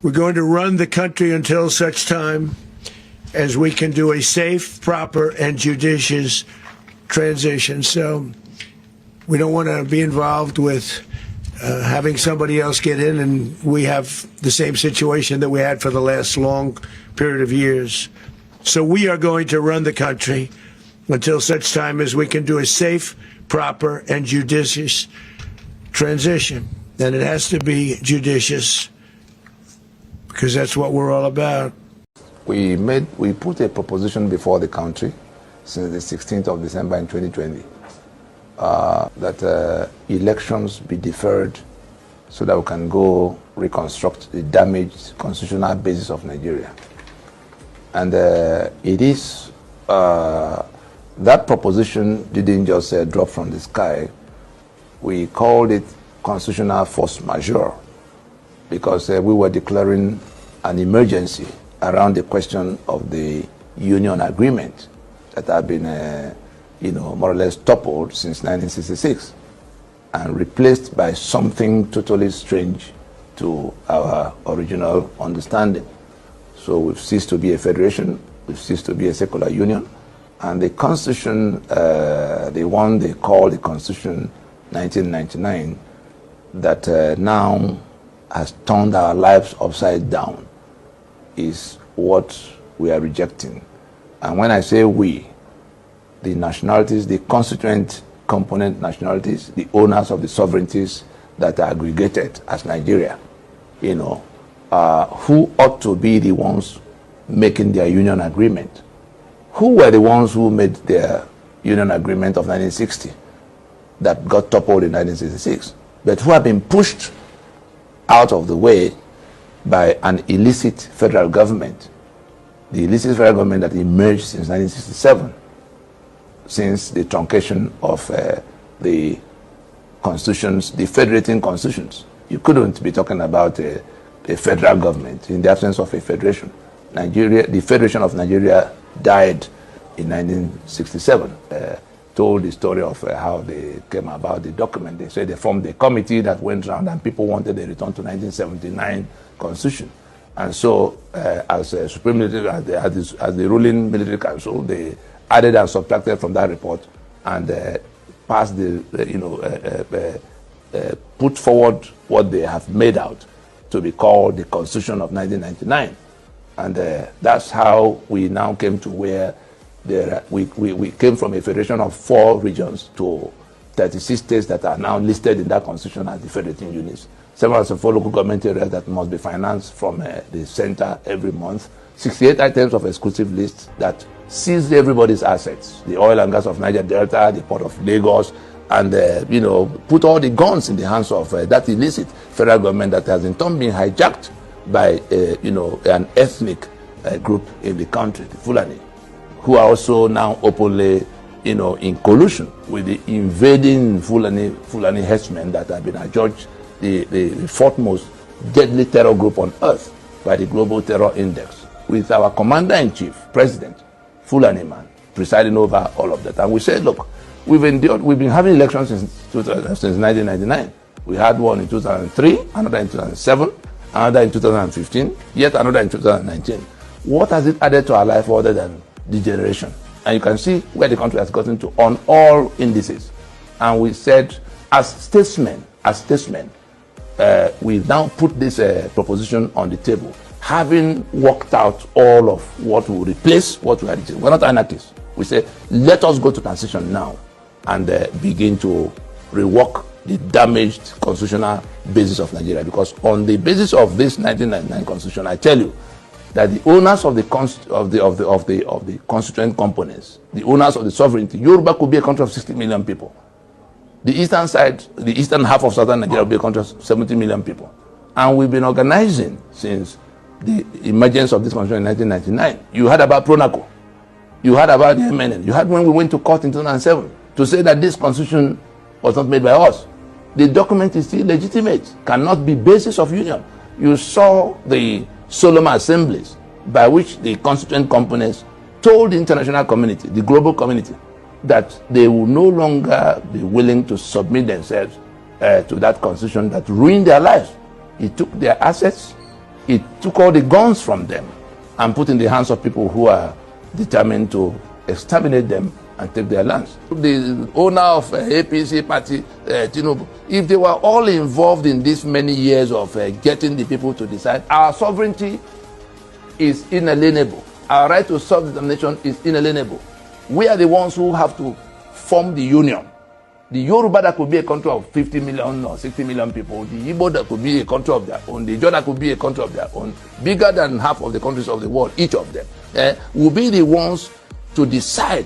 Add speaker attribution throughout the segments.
Speaker 1: We're going to run the country until such time as we can do a safe, proper, and judicious transition. So we don't want to be involved with having somebody else get in and we have the same situation that we had for the last long period of years. So we are going to run the country until such time as we can do a safe, proper, and judicious transition. And it has to be judicious, because that's what we're all about.
Speaker 2: We put a proposition before the country since the 16th of December in 2020 that elections be deferred so that we can go reconstruct the damaged constitutional basis of Nigeria. And it is, that proposition didn't just drop from the sky. We called it constitutional force majeure, because we were declaring an emergency around the question of the union agreement that had been, more or less toppled since 1966 and replaced by something totally strange to our original understanding. So we've ceased to be a federation, we've ceased to be a secular union, and the Constitution, the one they call the Constitution 1999, that now has turned our lives upside down, is what we are rejecting. And when I say we, the nationalities, the constituent component nationalities, the owners of the sovereignties that are aggregated as Nigeria, who ought to be the ones making their union agreement. Who were the ones who made their union agreement of 1960 that got toppled in 1966, but who have been pushed out of the way by an illicit federal government, the illicit federal government that emerged since 1967, since the truncation of the constitutions, the federating constitutions. You couldn't be talking about a federal government in the absence of a federation. Nigeria, the Federation of Nigeria died in 1967. Told the story of how they came about the document. They said they formed a committee that went around and people wanted a return to 1979 constitution. And so as a supreme military, as the ruling military council, they added and subtracted from that report and passed put forward what they have made out to be called the Constitution of 1999. And that's how we now came to where we came from a federation of 4 regions to 36 states that are now listed in that constitution as the federating units. 704 local government areas that must be financed from the center every month. 68 items of exclusive lists that seize everybody's assets. The oil and gas of Niger Delta, the port of Lagos, and put all the guns in the hands of that illicit federal government that has in turn been hijacked by an ethnic group in the country, the Fulani, who are also now openly, in collusion with the invading Fulani herdsmen that have been adjudged the 4th most deadly terror group on earth by the Global Terror Index, with our commander-in-chief, President, Fulani man, presiding over all of that. And we said, look, we've been having elections since 1999. We had one in 2003, another in 2007, another in 2015, yet another in 2019. What has it added to our life other than degeneration? And you can see where the country has gotten to on all indices. And we said, as statesmen, we now put this proposition on the table, having worked out all of what will replace what we had. We're not anarchists. We say, let us go to transition now and begin to rework the damaged constitutional basis of Nigeria. Because on the basis of this 1999 constitution, I tell you that the owners of the constituent components, the owners of the sovereignty, Yoruba could be a country of 60 million people. The eastern side, the eastern half of southern Nigeria will be a country of 70 million people. And we've been organizing since the emergence of this constitution in 1999. You heard about Pronaco. You heard about the MNN. You heard when we went to court in 2007 to say that this constitution was not made by us. The document is still legitimate, cannot be basis of union. You saw the solemn assemblies by which the constituent components told the international community, the global community, that they will no longer be willing to submit themselves to that constitution that ruined their lives. He took their assets, It took all the guns from them and put in the hands of people who are determined to exterminate them and take their lands. The owner of APC party, Tinubu, if they were all involved in these many years of getting the people to decide, our sovereignty is inalienable. Our right to self-determination is inalienable. We are the ones who have to form the union. The Yoruba that could be a country of 50 million or 60 million people, the Igbo that could be a country of their own, the Ijaw that could be a country of their own, bigger than half of the countries of the world, each of them, will be the ones to decide.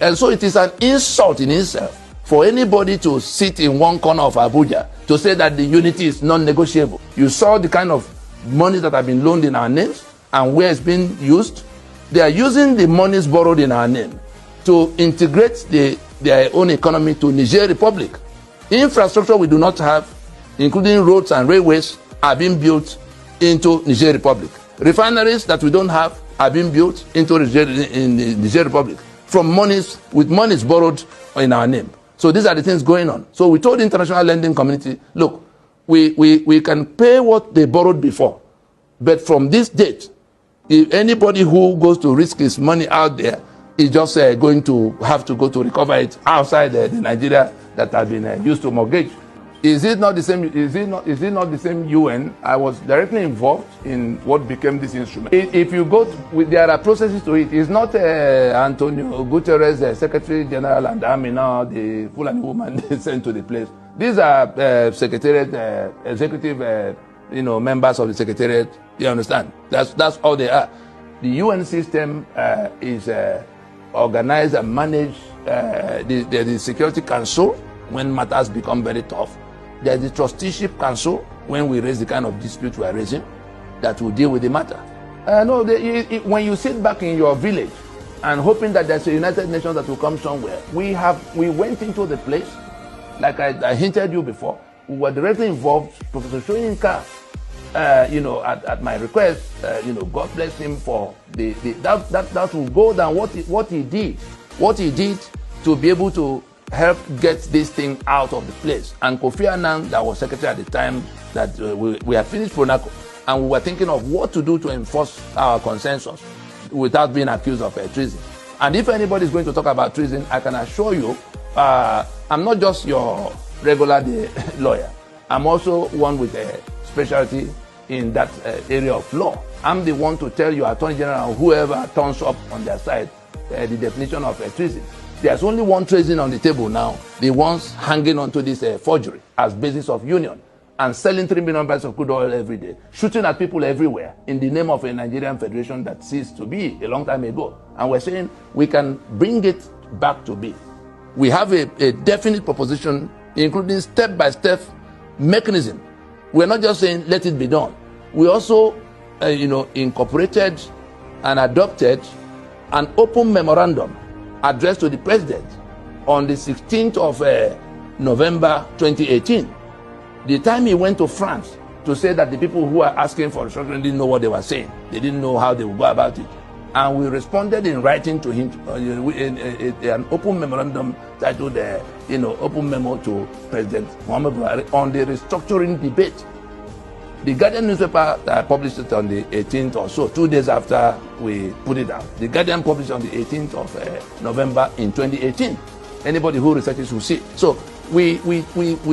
Speaker 2: And so it is an insult in itself for anybody to sit in one corner of Abuja to say that the unity is non-negotiable. You saw the kind of money that have been loaned in our names and where it's been used. They are using the monies borrowed in our name to integrate their own economy to Niger Republic. Infrastructure we do not have, including roads and railways, are being built into Niger Republic. Refineries that we don't have are being built into Niger Republic with monies borrowed in our name. So these are the things going on. So we told the international lending community, look, we can pay what they borrowed before, but from this date, if anybody who goes to risk his money out there is just going to have to go to recover it outside the Nigeria that has been used to mortgage. Is it not the same? Is it not the same UN? I was directly involved in what became this instrument. If you go there are processes to it. It's not Antonio Guterres, Secretary General, and Amina, the Fulani woman they sent to the place. These are secretariat, executive, members of the secretariat. You understand? That's all they are. The UN system is organized and managed. There's the Security Council when matters become very tough. There's the Trusteeship Council when we raise the kind of dispute we are raising that will deal with the matter. When you sit back in your village and hoping that there's a United Nations that will come somewhere, we went into the place, like I hinted you before. We were directly involved. Professor Soyinka, at my request, God bless him for that will go down what he did to be able to help get this thing out of the place. And Kofi Annan, that was secretary at the time, that we had finished Pronaco, and we were thinking of what to do to enforce our consensus without being accused of treason. And if anybody is going to talk about treason, I can assure you, I'm not just your regular lawyer. I'm also one with a specialty in that area of law. I'm the one to tell your Attorney General or whoever turns up on their side the definition of treason. There's only one treason on the table now, the ones hanging onto this forgery as basis of union and selling 3 million barrels of crude oil every day, shooting at people everywhere in the name of a Nigerian federation that ceased to be a long time ago. And we're saying we can bring it back to be. We have a definite proposition, including step-by-step mechanism. We're not just saying let it be done. We also, incorporated and adopted an open memorandum addressed to the president on the 16th of November 2018. The time he went to France to say that the people who are asking for restructuring didn't know what they were saying. They didn't know how they would go about it. And we responded in writing to him an open memorandum titled, Open Memo to President Muhammad Buhari on the restructuring debate. The Guardian newspaper published it on the 18th or so, 2 days after we put it out. The Guardian published on the 18th of November in 2018. Anybody who researches will see. So we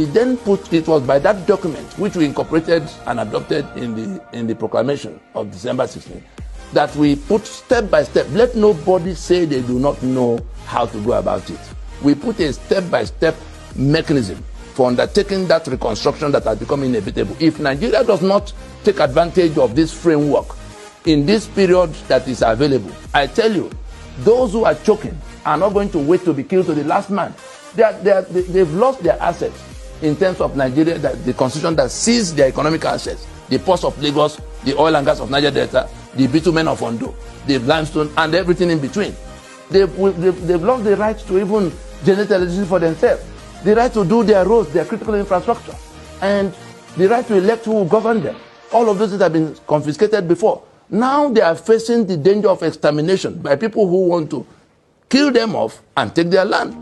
Speaker 2: then put, it was by that document, which we incorporated and adopted in the proclamation of December 16, that we put step by step. Let nobody say they do not know how to go about it. We put a step-by-step mechanism for undertaking that reconstruction that has become inevitable. If Nigeria does not take advantage of this framework in this period that is available, I tell you, those who are choking are not going to wait to be killed to the last man. They've lost their assets in terms of Nigeria, the constitution that seized their economic assets, the ports of Lagos, the oil and gas of Niger Delta, the bitumen of Ondo, the limestone, and everything in between. They've lost the right to even generate electricity for themselves, the right to do their roads, their critical infrastructure, and the right to elect who will govern them. All of those things have been confiscated before. Now they are facing the danger of extermination by people who want to kill them off and take their land.